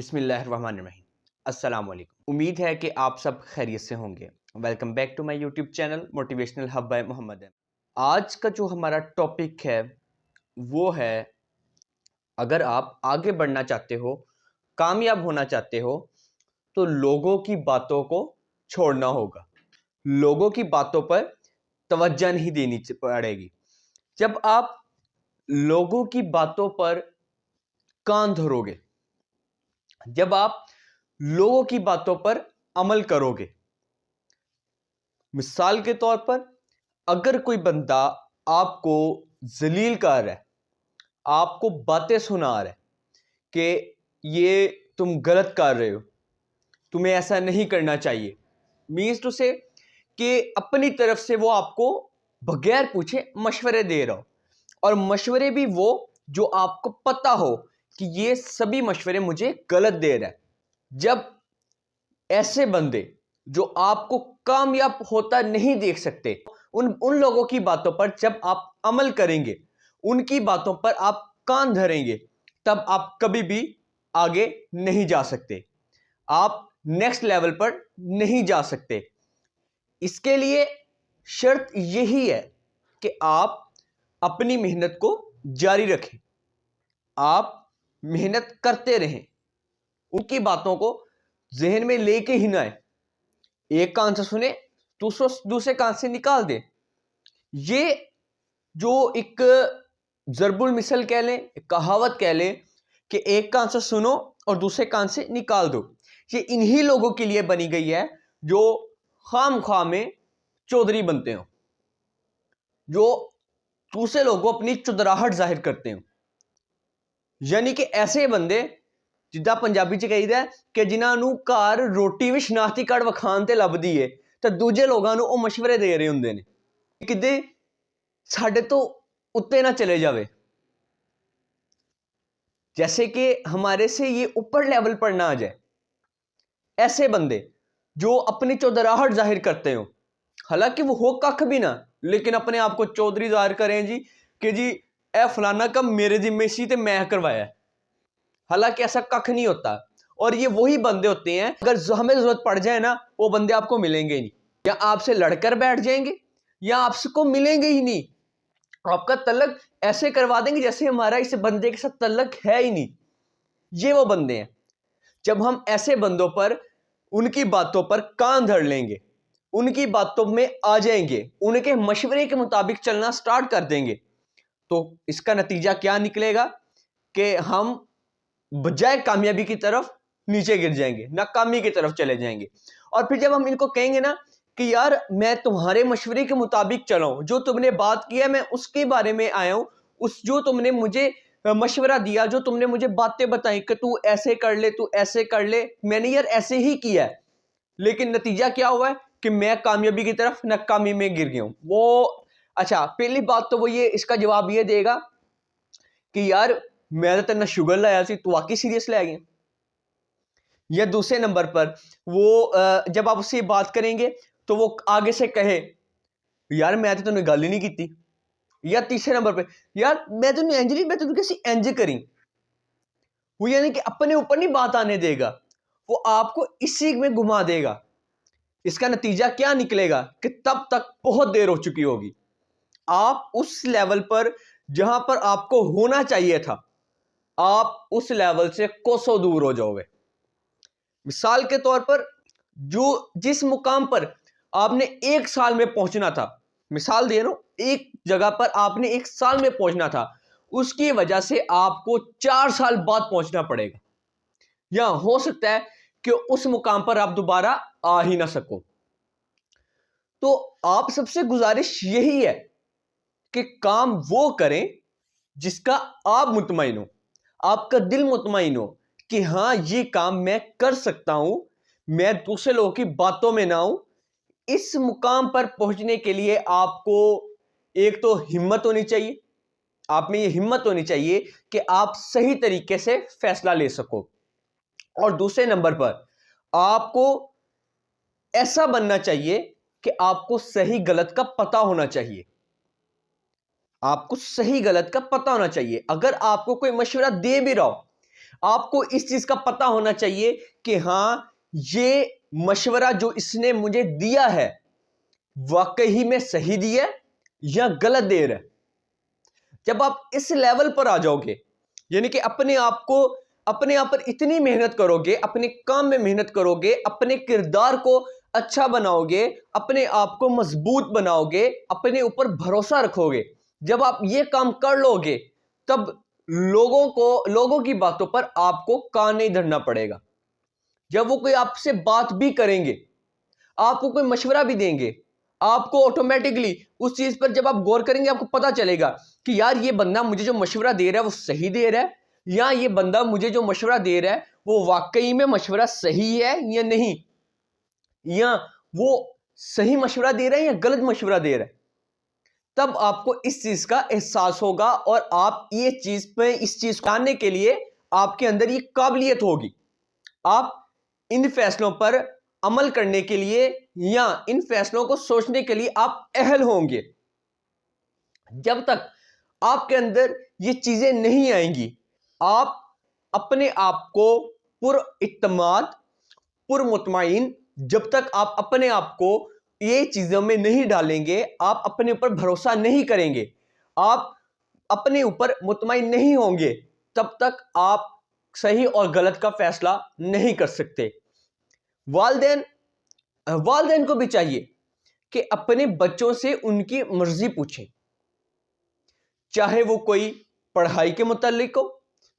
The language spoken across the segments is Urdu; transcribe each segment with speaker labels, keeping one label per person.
Speaker 1: بسم اللہ الرحمن الرحیم۔ السلام علیکم، امید ہے کہ آپ سب خیریت سے ہوں گے۔ Welcome back to my YouTube channel motivational hub by Muhammad. آج کا جو ہمارا ٹاپک ہے وہ ہے، اگر آپ آگے بڑھنا چاہتے ہو، کامیاب ہونا چاہتے ہو، تو لوگوں کی باتوں کو چھوڑنا ہوگا۔ لوگوں کی باتوں پر توجہ نہیں دینی پڑے گی۔ جب آپ لوگوں کی باتوں پر کان دھرو گے، جب آپ لوگوں کی باتوں پر عمل کرو گے، مثال کے طور پر اگر کوئی بندہ آپ کو ذلیل کر رہا ہے، آپ کو باتیں سنا رہا ہے کہ یہ تم غلط کر رہے ہو، تمہیں ایسا نہیں کرنا چاہیے، مینس ٹو سے کہ اپنی طرف سے وہ آپ کو بغیر پوچھے مشورے دے رہا ہو، اور مشورے بھی وہ جو آپ کو پتہ ہو کہ یہ سبھی مشورے مجھے غلط دے رہا ہے۔ جب ایسے بندے جو آپ کو کامیاب ہوتا نہیں دیکھ سکتے، ان لوگوں کی باتوں پر جب آپ عمل کریں گے، ان کی باتوں پر آپ کان دھریں گے، تب آپ کبھی بھی آگے نہیں جا سکتے، آپ نیکسٹ لیول پر نہیں جا سکتے۔ اس کے لیے شرط یہی ہے کہ آپ اپنی محنت کو جاری رکھیں، آپ محنت کرتے رہیں، ان کی باتوں کو ذہن میں لے کے ہی نہ آئے، ایک کان سے سنے دوسرے کان سے نکال دیں۔ یہ جو ایک ضرب المثل کہہ لیں، ایک کہاوت کہہ لیں کہ ایک کان سے سنو اور دوسرے کان سے نکال دو، یہ انہی لوگوں کے لیے بنی گئی ہے جو خام خواہ میں چودھری بنتے ہوں، جو دوسرے لوگوں اپنی چودراہٹ ظاہر کرتے ہوں، یعنی کہ ایسے بندے جدہ پنجابی چ کہی دا ہے کہ جنہاں نو گھر روٹی بھی شناختی کارڈ وکھان تے لبدی ہے تے دوجے لوگاں نو او مشورے دے رہے ہوندے نے کدے ساڈے تو اتے نہ چلے جاوے، جیسے کہ ہمارے سے یہ اوپر لیول پر نہ آ جائے۔ ایسے بندے جو اپنی چودراہٹ ظاہر کرتے ہوں، حالانکہ وہ ہو ککھ بھی نہ، لیکن اپنے آپ کو چودھری ظاہر کریں جی کہ جی اے فلانا کم میرے ذمہ سی تے میں کروایا ہے، حالانکہ ایسا ککھ نہیں ہوتا۔ اور یہ وہی بندے ہوتے ہیں، اگر ہمیں ضرورت پڑ جائے نا، وہ بندے آپ کو ملیں گے ہی نہیں، یا آپ سے لڑ کر بیٹھ جائیں گے یا آپ سے کو ملیں گے ہی نہیں، آپ کا تعلق ایسے کروا دیں گے جیسے ہمارا اس بندے کے ساتھ تعلق ہے ہی نہیں۔ یہ وہ بندے ہیں، جب ہم ایسے بندوں پر ان کی باتوں پر کان دھر لیں گے، ان کی باتوں میں آ جائیں گے، ان کے مشورے کے مطابق چلنا سٹارٹ کر دیں گے، تو اس کا نتیجہ کیا نکلے گا کہ ہم بجائے کامیابی کی طرف نیچے گر جائیں گے، ناکامی کی طرف چلے جائیں گے۔ اور پھر جب ہم ان کو کہیں گے نا کہ یار میں تمہارے مشورے کے مطابق چلا ہوں، جو تم نے بات کی ہے میں اس کے بارے میں آیا ہوں، جو تم نے مجھے مشورہ دیا، جو تم نے مجھے باتیں بتائیں کہ تو ایسے کر لے، تو ایسے کر لے، میں نے یار ایسے ہی کیا ہے، لیکن نتیجہ کیا ہوا ہے کہ میں کامیابی کی طرف ناکامی میں گر گیا ہوں۔ وہ اچھا، پہلی بات تو وہ یہ اس کا جواب یہ دے گا کہ یار میں تو تیرے شوگر لایا سی، تو واقعی سیریس لے گیا۔ یا دوسرے نمبر پر وہ جب آپ اس سے بات کریں گے تو وہ آگے سے کہے یار میں تو تمہیں گل ہی نہیں کیتی۔ یا تیسرے نمبر پہ یار میں تو انج نہیں، میں تو کسی انج کریں، وہ یعنی کہ اپنے اوپر نہیں بات آنے دے گا، وہ آپ کو اسی میں گھما دے گا۔ اس کا نتیجہ کیا نکلے گا کہ تب تک بہت دیر ہو چکی ہوگی، آپ اس لیول پر جہاں پر آپ کو ہونا چاہیے تھا، آپ اس لیول سے کوسوں دور ہو جاؤ گے۔ مثال کے طور پر جس مقام پر آپ نے 1 سال میں پہنچنا تھا، مثال دے رہا ہوں، ایک جگہ پر آپ نے 1 سال میں پہنچنا تھا، اس کی وجہ سے آپ کو 4 سال بعد پہنچنا پڑے گا، یا ہو سکتا ہے کہ اس مقام پر آپ دوبارہ آ ہی نہ سکو۔ تو آپ سب سے گزارش یہی ہے کہ کام وہ کریں جس کا آپ مطمئن ہو، آپ کا دل مطمئن ہو کہ ہاں یہ کام میں کر سکتا ہوں، میں دوسرے لوگوں کی باتوں میں نہ ہوں۔ اس مقام پر پہنچنے کے لیے آپ کو ایک تو ہمت ہونی چاہیے، آپ میں یہ ہمت ہونی چاہیے کہ آپ صحیح طریقے سے فیصلہ لے سکو، اور دوسرے نمبر پر آپ کو ایسا بننا چاہیے کہ آپ کو صحیح غلط کا پتہ ہونا چاہیے، آپ کو صحیح غلط کا پتہ ہونا چاہیے۔ اگر آپ کو کوئی مشورہ دے بھی رہا ہو آپ کو اس چیز کا پتہ ہونا چاہیے کہ ہاں یہ مشورہ جو اس نے مجھے دیا ہے واقعی میں صحیح دیا ہے یا غلط دے رہا ہے. جب آپ اس لیول پر آ جاؤ گے، یعنی کہ اپنے آپ پر اتنی محنت کرو گے، اپنے کام میں محنت کرو گے، اپنے کردار کو اچھا بناؤ گے، اپنے آپ کو مضبوط بناؤ گے، اپنے اوپر بھروسہ رکھو گے، جب آپ یہ کام کر لو گے تب لوگوں کی باتوں پر آپ کو کان نہیں دھرنا پڑے گا. جب وہ کوئی آپ سے بات بھی کریں گے، آپ کو کوئی مشورہ بھی دیں گے، آپ کو آٹومیٹکلی اس چیز پر جب آپ غور کریں گے آپ کو پتا چلے گا کہ یار یہ بندہ مجھے جو مشورہ دے رہا ہے وہ صحیح دے رہا ہے، یا یہ بندہ مجھے جو مشورہ دے رہا ہے وہ واقعی میں مشورہ صحیح ہے یا نہیں، یا وہ صحیح مشورہ دے رہا ہے یا غلط مشورہ دے رہا ہے. تب آپ کو اس چیز کا احساس ہوگا اور آپ اس چیز کو جاننے کے لیے آپ کے اندر یہ قابلیت ہوگی. آپ ان فیصلوں پر عمل کرنے کے لیے یا ان فیصلوں کو سوچنے کے لیے آپ اہل ہوں گے. جب تک آپ کے اندر یہ چیزیں نہیں آئیں گی، آپ اپنے آپ کو پر اعتماد، پر مطمئن، جب تک آپ اپنے آپ کو یہ چیزوں میں نہیں ڈالیں گے، آپ اپنے اوپر بھروسہ نہیں کریں گے، آپ اپنے اوپر مطمئن نہیں ہوں گے، تب تک آپ صحیح اور غلط کا فیصلہ نہیں کر سکتے. والدین کو بھی چاہیے کہ اپنے بچوں سے ان کی مرضی پوچھیں، چاہے وہ کوئی پڑھائی کے متعلق ہو،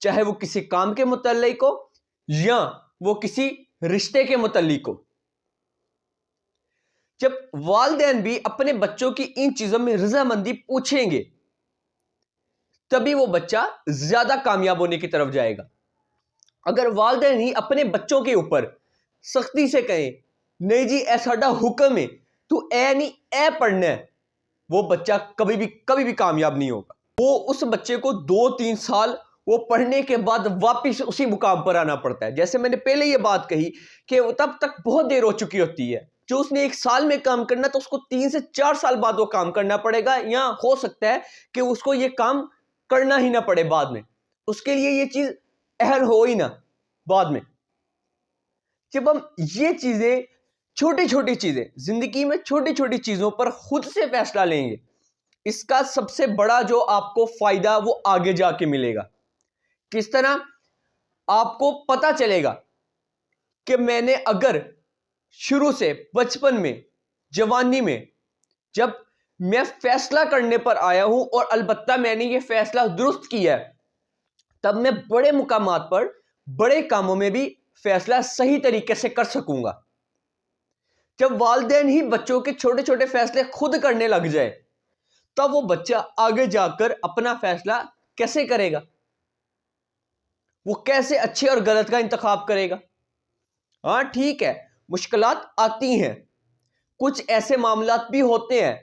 Speaker 1: چاہے وہ کسی کام کے متعلق ہو، یا وہ کسی رشتے کے متعلق ہو. جب والدین بھی اپنے بچوں کی ان چیزوں میں رضامندی پوچھیں گے تبھی وہ بچہ زیادہ کامیاب ہونے کی طرف جائے گا. اگر والدین ہی اپنے بچوں کے اوپر سختی سے کہیں نہیں جی اے ساڈا حکم ہے تو اے نہیں اے پڑھنا ہے، وہ بچہ کبھی بھی کامیاب نہیں ہوگا. وہ اس بچے کو 2-3 سال وہ پڑھنے کے بعد واپس اسی مقام پر آنا پڑتا ہے. جیسے میں نے پہلے یہ بات کہی کہ تب تک بہت دیر ہو چکی ہوتی ہے. جو اس نے 1 سال میں کام کرنا تو اس کو 3 سے 4 سال بعد وہ کام کرنا پڑے گا، یا ہو سکتا ہے کہ اس کو یہ کام کرنا ہی نہ پڑے بعد میں، اس کے لیے یہ چیز اہل ہو ہی نہ بعد میں. جب ہم یہ چیزیں چھوٹی چھوٹی چیزیں زندگی میں چھوٹی چھوٹی چیزوں پر خود سے فیصلہ لیں گے، اس کا سب سے بڑا جو آپ کو فائدہ وہ آگے جا کے ملے گا. کس طرح؟ آپ کو پتا چلے گا کہ میں نے اگر شروع سے بچپن میں، جوانی میں جب میں فیصلہ کرنے پر آیا ہوں اور البتہ میں نے یہ فیصلہ درست کیا ہے، تب میں بڑے مقامات پر بڑے کاموں میں بھی فیصلہ صحیح طریقے سے کر سکوں گا. جب والدین ہی بچوں کے چھوٹے چھوٹے فیصلے خود کرنے لگ جائے تب وہ بچہ آگے جا کر اپنا فیصلہ کیسے کرے گا؟ وہ کیسے اچھے اور غلط کا انتخاب کرے گا؟ ہاں ٹھیک ہے، مشکلات آتی ہیں، کچھ ایسے معاملات بھی ہوتے ہیں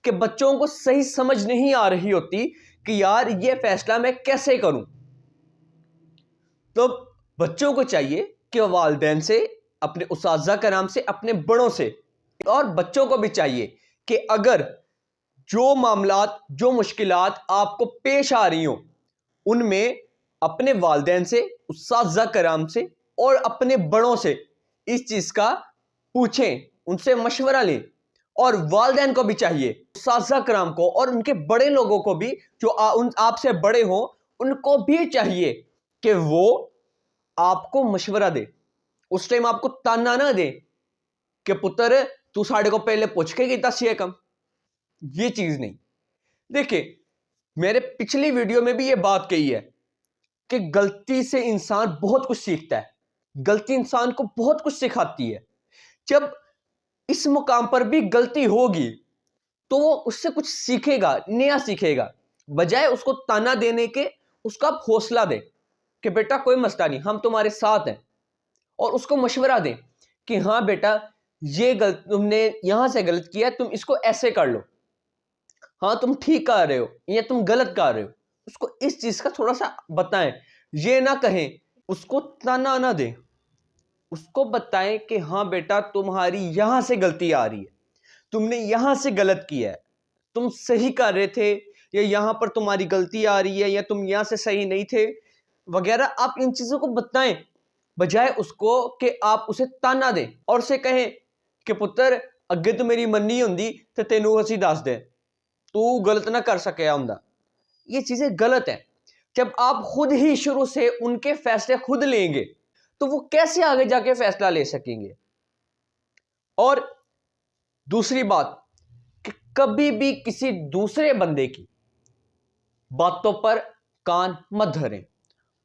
Speaker 1: کہ بچوں کو صحیح سمجھ نہیں آ رہی ہوتی کہ یار یہ فیصلہ میں کیسے کروں. تو بچوں کو چاہیے کہ والدین سے، اپنے اساتذہ کرام سے، اپنے بڑوں سے، اور بچوں کو بھی چاہیے کہ اگر جو معاملات، جو مشکلات آپ کو پیش آ رہی ہوں ان میں اپنے والدین سے، اساتذہ کرام سے اور اپنے بڑوں سے اس چیز کا پوچھیں، ان سے مشورہ لیں. اور والدین کو بھی چاہیے، اساتذہ کرام کو اور ان کے بڑے لوگوں کو بھی جو آپ سے بڑے ہوں ان کو بھی چاہیے کہ وہ آپ کو مشورہ دے. اس ٹائم آپ کو تانا نہ دے کہ پتر تو ساڑھے کو پہلے پوچھ کے گیتا سی ہے کم. یہ چیز نہیں. دیکھیں میرے پچھلی ویڈیو میں بھی یہ بات کہی ہے کہ غلطی سے انسان بہت کچھ سیکھتا ہے، غلطی انسان کو بہت کچھ سکھاتی ہے. جب اس مقام پر بھی غلطی ہوگی تو وہ اس سے کچھ سیکھے گا، نیا سیکھے گا. بجائے اس کو تانا دینے کے اس کا حوصلہ دے کہ بیٹا کوئی مسئلہ نہیں، ہم تمہارے ساتھ ہیں، اور اس کو مشورہ دیں کہ ہاں بیٹا یہ تم نے یہاں سے غلط کیا، تم اس کو ایسے کر لو، ہاں تم ٹھیک کر رہے ہو یا تم غلط کر رہے ہو. اس کو اس چیز کا تھوڑا سا بتائیں. یہ نہ کہیں، اس کو تانا نہ دیں، اس کو بتائیں کہ ہاں بیٹا تمہاری یہاں سے غلطی آ رہی ہے، تم نے یہاں سے غلط کیا ہے، تم صحیح کر رہے تھے یا یہاں پر تمہاری غلطی آ رہی ہے یا تم یہاں سے صحیح نہیں تھے. وغیرہ آپ ان چیزوں کو بتائیں، بجائے اس کو کہ آپ اسے تانا دیں اور اسے کہیں کہ پتر اگے تو میری مننی ہوندی تے تینوں اسی دس دے، تو غلط نہ کر سکیا ہوندا۔ یہ چیزیں غلط ہیں۔ جب آپ خود ہی شروع سے ان کے فیصلے خود لیں گے تو وہ کیسے آگے جا کے فیصلہ لے سکیں گے؟ اور دوسری بات کہ کبھی بھی کسی دوسرے بندے کی باتوں پر کان مت دھریں،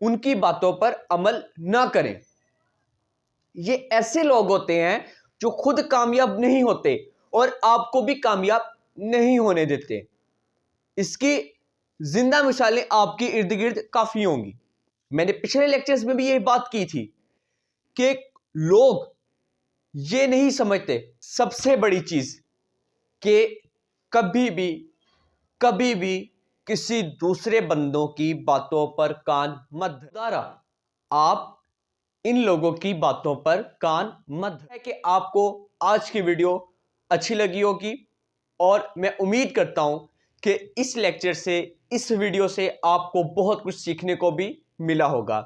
Speaker 1: ان کی باتوں پر عمل نہ کریں۔ یہ ایسے لوگ ہوتے ہیں جو خود کامیاب نہیں ہوتے اور آپ کو بھی کامیاب نہیں ہونے دیتے۔ اس کی زندہ مثالیں آپ کے ارد گرد کافی ہوں گی۔ میں نے پچھلے لیکچرز میں بھی یہ بات کی تھی کہ لوگ یہ نہیں سمجھتے، سب سے بڑی چیز کہ کبھی بھی کسی دوسرے بندوں کی باتوں پر کان مت دھریں۔ آپ ان لوگوں کی باتوں پر کان مت دھریں۔ کہ آپ کو آج کی ویڈیو اچھی لگی ہوگی اور میں امید کرتا ہوں کہ اس لیکچر سے، اس ویڈیو سے آپ کو بہت کچھ سیکھنے کو بھی ملا ہوگا۔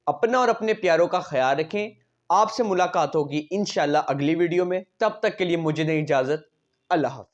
Speaker 1: اپنا اور اپنے پیاروں کا خیال رکھیں۔ آپ سے ملاقات ہوگی انشاءاللہ اگلی ویڈیو میں۔ تب تک کے لیے مجھے دیں اجازت۔ اللہ حافظ۔